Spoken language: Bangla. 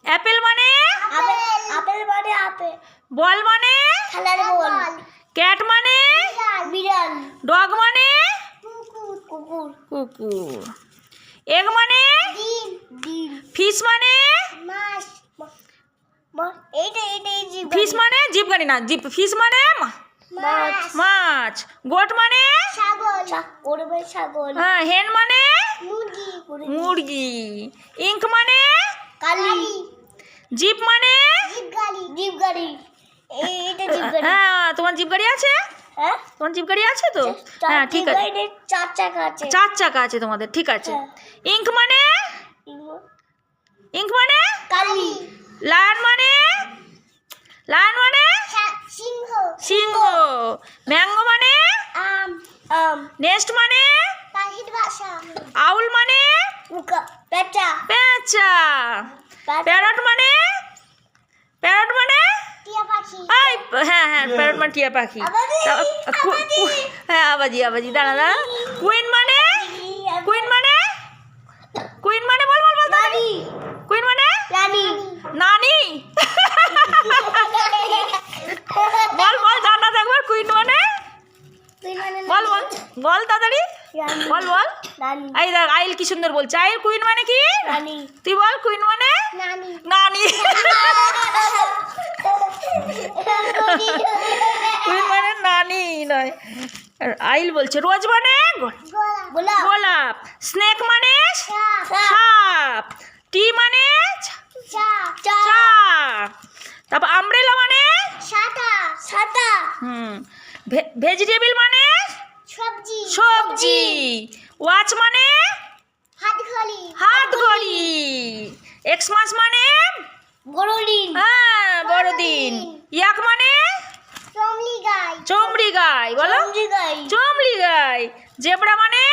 অ্যাপেল মানে আপেল মানে আপেল। বল মানে খেলার বল। ক্যাট মানে বিড়াল। ডগ মানে কুকুর। কুকুর। এগ মানে ডিম। ডিম। ফিশ মানে মাছ। এইটা জীব। ফিশ মানে জীবগাড়ি না, ফিশ মানে মাছ। মাছ। গোট মানে ছাগল। ওরে ছাগল। হ্যাঁ। হেন মানে মুরগি। মুরগি। ইঙ্ক মানে কালি। জিপ মানে জিপ গাড়ি। জিপ গাড়ি। এইটা জিপ গাড়ি। হ্যাঁ। তোমার জিপ গাড়ি আছে? হ্যাঁ। তোমার জিপ গাড়ি আছে তো? হ্যাঁ ঠিক আছে। চার চাকা আছে। 4 চাকা আছে তোমাদের, ঠিক আছে। ইঙ্ক মানে কালি। লায়ন মানে সিংহ। সিংহ। ম্যাঙ্গো মানে আম। আম। নেস্ট মানে পাখির বাসা। আউল মানে পেঁচা। পেঁচা। প্যারট মানে টিয়া পাখি। হ্যাঁ হ্যাঁ, প্যারট মানে টিয়া পাখি। হ্যাঁ আবাজি দাঁড়া। কুইন মানে বল রানী। কুইন মানে রানী। নানি। বল জান্নাত একবার কুইন মানে বল তাড়াতাড়ি বল। রানী। এই দেখ আইল কি সুন্দর বলছে। আইল কুইন মানে কি? রানী। তুই বল কুইন মানে নানি। নানি। কুইন মানে নানি নয়। আর আইল বলছে। রোজ মানে গোলাপ। স্নেক মানে সাপ। টি মানে চা। তারপর আমব্রেলা মানে ছাতা। ভেজিটেবল মানে সবজি। ওয়াচ মানে হাত ঘড়ি। এক্সমাস মানে বড়দিন। হ্যাঁ বড়দিন। ইয়াক মানে চমড়ি গাই। বলো চমড়ি গাই। জেব্রা মানে